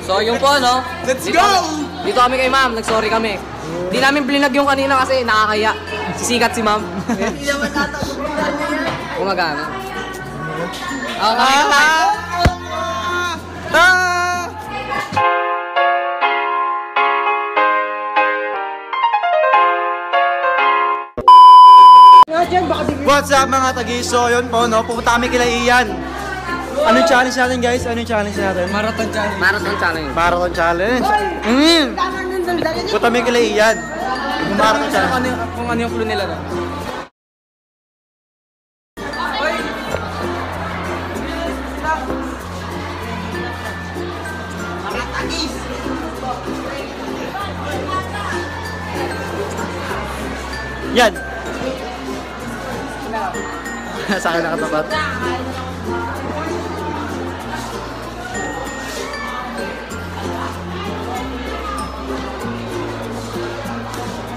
So yung po no. Let's go! Dito kami kay ma'am, nag-sorry kami. Hindi namin blinag yung kanina kasi nakakaya. Sisikat si ma'am. Hindi naman tatagpuan niya yan. Gumagana. Okay. What's up mga tagiso? Yun po no, pupunta kami kila Ian. Anong challenge natin guys? Anong challenge natin? Marathon challenge. Marathon challenge. Marathon challenge. Pupunta kami kila Ian. Marathon challenge. Kung ano yung clue nila no? Yan. Sa akin nakatapat.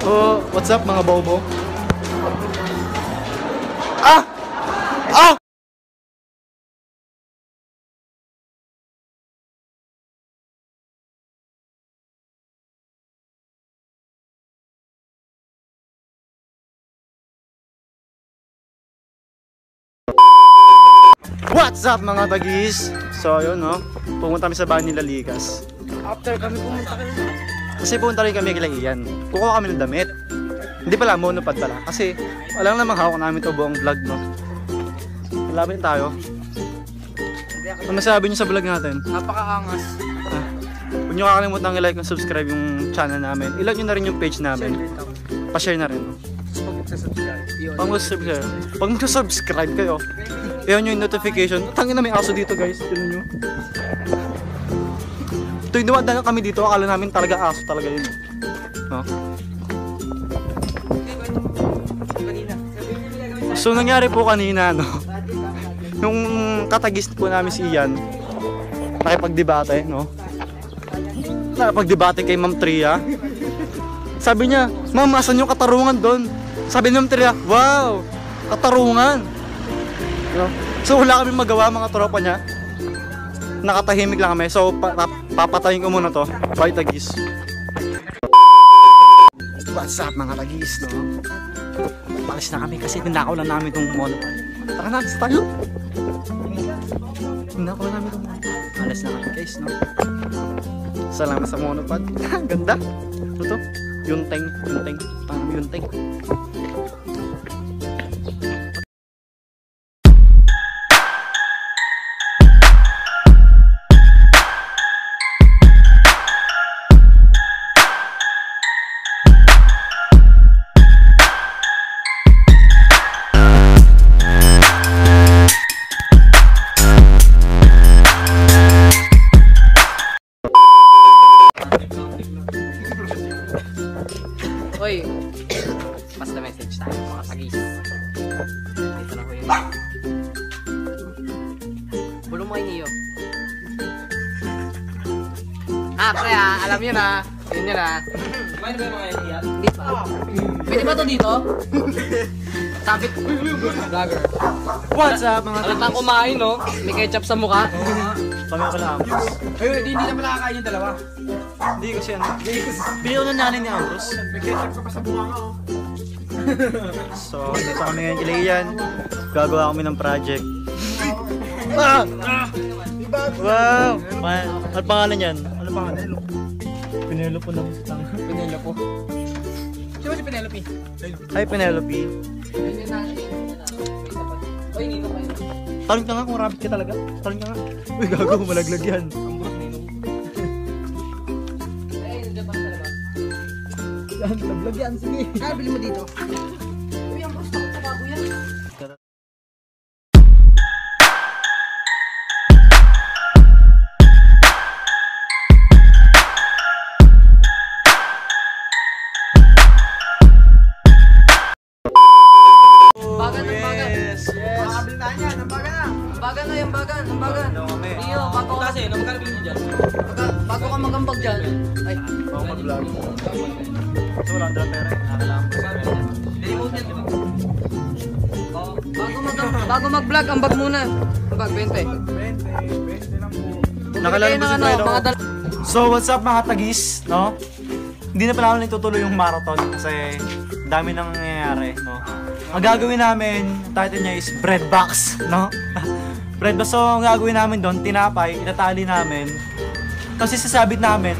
Oh, what's up mga bobo? Ah! Ah! What's up mga tagis? So yun no, pumunta kami sa bahay nila Likas. After kami pumunta kami. Kasi pumunta rin kami kila Ian. Kukuha kami ng damit. Hindi pala, monopod pala. Kasi walang namang hawak namin to buong vlog no. Laban tayo. Ano masabi nyo sa vlog natin? Napakaangas. Huwag nyo kakalimutan i-like and subscribe yung channel namin. I-like nyo na rin yung page namin. Pa-share na rin. Pag mag-subscribe kayo, yun yung notification. Tangin na may aso dito guys. Tignan nyo. Tuwing dumadaan kami dito, akala namin talaga aso talaga yun. No? So nangyari po kanina, no? Yung katagist po namin si Ian, nakipagdebate, no? Nakipagdebate kay Ma'am Tria. Sabi niya, Ma'am, asan yung katarungan doon? Sabi ni Ma'am Tria, wow, katarungan. No? So wala kami magawa mga tropa niya. Nakatahimik lang kami. So papatayin ko muna to. Bye tagis. What's up mga tagis, no? Palis na kami kasi tinakaw lang namin itong monopod. Tara na, tayo. Tinakaw lang namin itong monopod. Alas na kami guys, no? Salamat sa monopod. Ganda. Ito to. Yunteng. Parang yunteng. Hoy, pass the message tayo mga tagis. Dito na ko yun. Bulong mo kay Neo. Pre alam yun na. Yun yun na. Kumain ba yung mga idea? Hindi pa. Pwede ba ito dito? Sabit. Vlogger. What's up mga tagis? Alatang kumain no? May ketchup sa mukha. Kami ako lang. Hindi naman nakakain yung dalawa. Hindi kasi ano. Pinaw na nanin ni Ambrose. May ketchup ka pa sa bunga ko. So, dito kami ngayon kila Ian. Gagawa kami ng project. Wow! Ano pangalan yan? Ano pangalan? Penelope na lang. Penelope. Sino si Penelope? Hi Penelope. Hoy, Nino kayo. Talon ka nga kung rabbit ka talaga. Talon ka nga. Uy, gago, malaglag yan. Yan, laglag yan. Sige. Bili mo dito. Uy, ang gusto ko sa bago yan. Bagan ng bagan. Yes. Makakabili tayo yan. Ang baga na. Bagan na yung bagan. Ang bagan. Neo, bago ka. Kasi, magkano bili mo dyan? Bago ka magambag dyan. Ay. Ako mag-vlog. So, wala ang dala pera. Nakakalaman ko sa pera. Bago mag-vlog, ambag muna. Ambag, 20. 20 lang po. Nakalala ba si Mga Fredo? mga So what's up mga tagis, no? Hindi na pala namin itutuloy yung marathon kasi dami nang nangyayari, no? Ang gagawin namin, ang title niya is bread box, no? Bread box. So ang gagawin namin doon, tinapay, itatali namin. Tapos isasabit namin,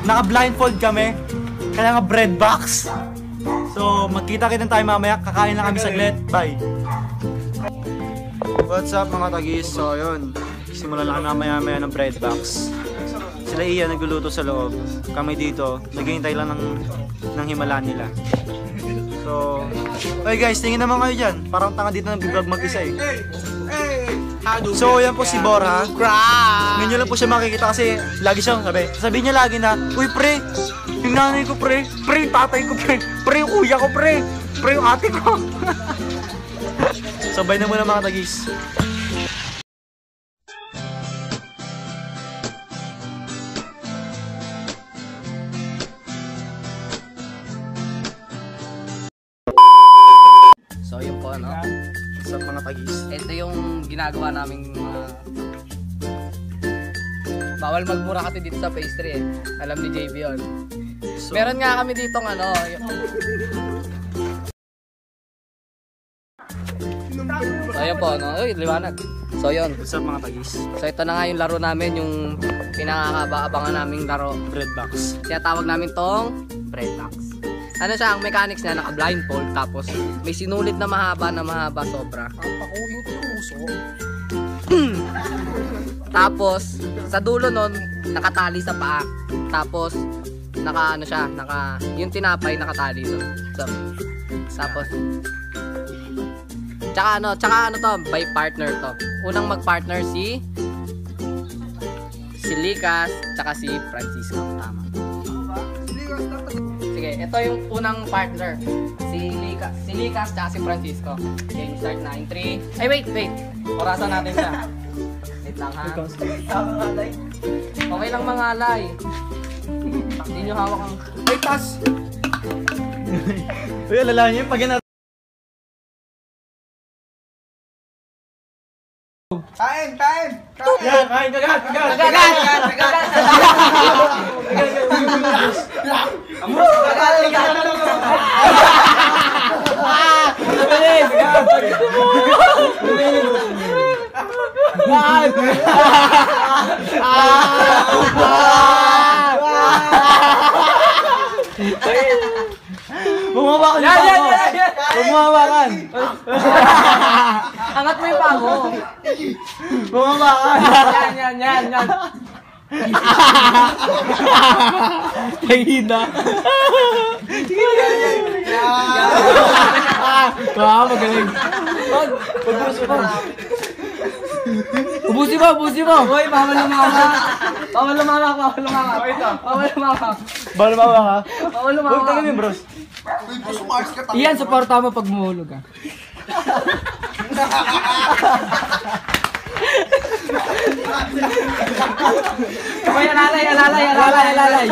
naka-blindfold kami, kaya nga bread box. So magkita-kita tayo mamaya, kakain lang kami saglit. Bye! What's up mga tagis? So yun, simulan lang maya-maya ng bread box. Sila Ian nagluluto sa loob. Kami dito, naghihintay lang ng himala nila. So, okay guys, tingin naman kayo dyan. Parang tanga dito ng vlog mag-isa eh. So, yan po si Bora. Ngayon nyo lang po siya makikita kasi lagi siyang sabi niya lagi na, uy pre, yung nanay ko pre, pre yung tatay ko pre, pre yung kuya ko pre, pre yung ate ko. Sabay na muna mga tagis. So yun po ano. Sa mga tagis. Ito yung ginagawa naming mga bawal magmura kasi dito sa pastry eh. Alam ni JB yun. So, meron nga kami ditong ano So yun po ano. Uy, liwanag. So yun. Sa mga tagis. So ito na nga yung laro namin, yung pinakakaabangan naming laro. Bread box. Kaya tawag namin tong bread box. Ano siya, ang mechanics niya, naka-blindfold, tapos may sinulid na mahaba sobra. Pakuhin ko yung uso. Tapos, sa dulo nun, nakatali sa paa. Tapos, naka, ano siya, yung tinapay nakatali doon. So, tapos, tsaka ano to, by partner to. Unang mag-partner si Likas, tsaka si Francisco. Tama. Sige, ito yung unang partner. Si Likas tsaka si Francisco. Game start na in 3. Ay, wait. Orasan natin siya. Wait lang ha. Okay lang mga alay. Hindi nyo hawak ang... Wait, tas! Uy, alala niyo yung pag yan. Kain! Yan, kain, kagat! Bumawakan yung pako! Bumawakan! Angat mo yung pago! Bumawakan! Yan! Tahina! Magaling! Ubusin mo! Hoy, bawal lumama! Bawal lumama! Huwag tayo bros! Iyan, supporta mo pag mahulog ah. Kamay, alalay.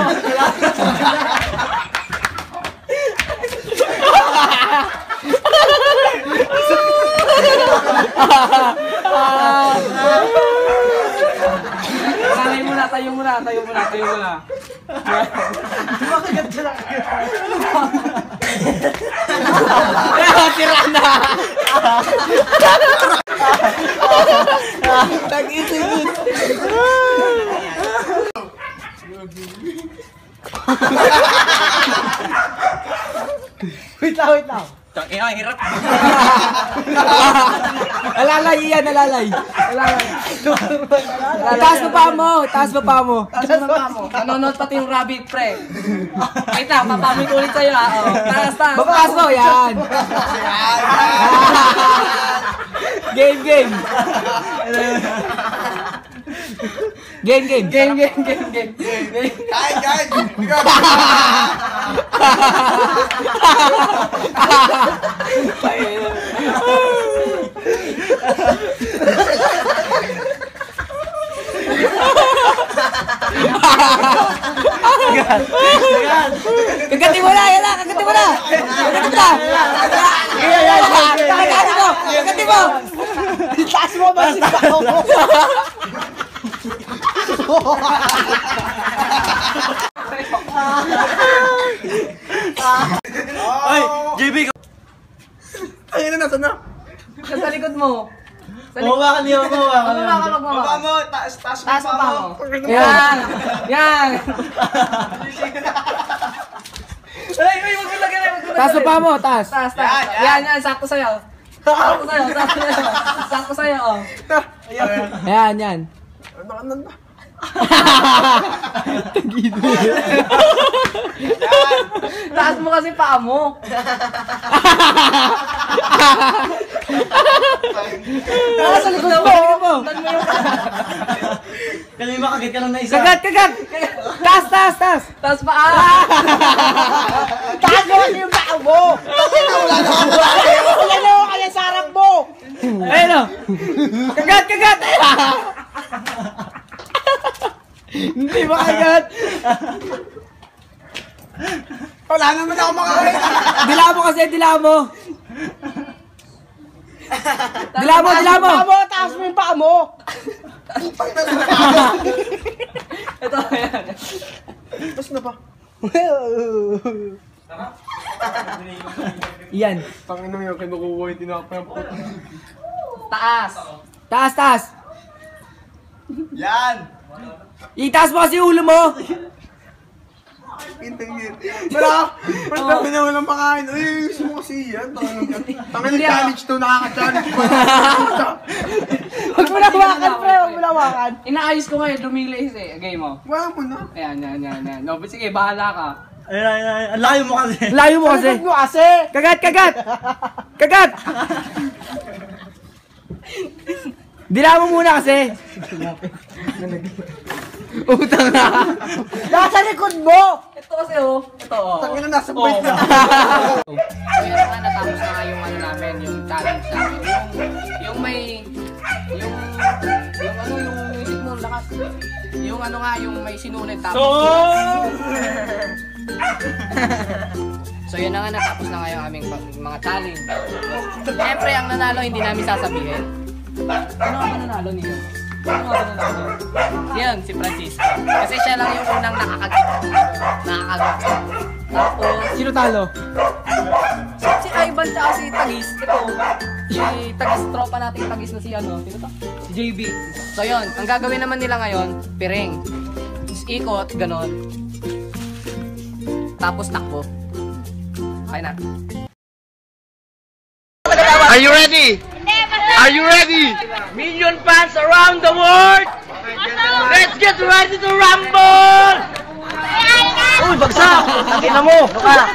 Tayo muna. Makagat siya lang. Tira na! Tag-isip. Wait lang. Ang hirap. Alalay. Taas mo pa mo. Nanonood pati yung rabbit, pre. Wait lang, papamit ulit sa'yo ha. Taas. Babakas mo, yan. Game. Kain. Kagatin mo na. Kagatin mo. Taas mo ba si Pao? Hawakan niyo ako. Ano na ka magmamahal? Baba mo, taas Taas mo pa mo. Yan. Yan. Ay, wag mo lagyan. Taas mo pa mo, taas. Taas. Yan, sakto sa'yo. Sakto sa'yo. Oh. Yan, yan. Taas mo kasi paa mo. Taas sa likod mo. Kanina makagit ka lang na isa. Kagat. Taas. Taas paa. Taas mo kasi yung paa mo. Wala na ako kaya sa harap mo. Ayun o. Kagat. Hindi makagat. Wala naman ako makakita. Dila mo kasi, dila mo. Dila mo. Taas mo yung paa mo. Ito, yan. Tapos na pa. Yan. Panginoon yung kinukuha yung tinapay ang puto. Taas. Taas. Yan! Itaas mo kasi yung ulo mo. Intingin. Wala! Wala kami na walang makain. Uy, gusto mo kasi yan. Tangin challenge to, nakaka-challenge pa. Huwag mo na hawakan, pre. Huwag mo na hawakan. Inaayos ko ngayon, dumilis eh. Game mo. Wala mo na. Ayan. No, but sige, bahala ka. Ayun. Ang layo mo kasi. Layo mo kasi. Likod mo kasi! Kagat. Dila mo muna kasi. Utang na. Nasa likod mo. Ito kasi oh. Ito oh. Tangin na nasa point na. So yun nga, natapos na nga yung ano namin, yung challenge namin. Yung music mo, lakas. Yung ano nga, yung may sinunod tapos. So yun na nga, natapos na nga yung aming mga challenge. Siyempre, ang nanalo hindi namin sasabihin. Ano ang nanalo niyo? Yan, si Francisco. Kasi siya lang yung unang nakakagat. Tapos, Sino talo? si Ivan tsaka si Tagis. Ito, si Tagis, tropa natin Tagis na si ano. Sino to? Si JB. So yun, ang gagawin naman nila ngayon, piring. Tapos ikot, ganon. Tapos takbo. Okay na. Are you ready? Are you ready? Million fans around the world! Let's get ready to rumble! Uy, bagsak! Tangina mo! Baka!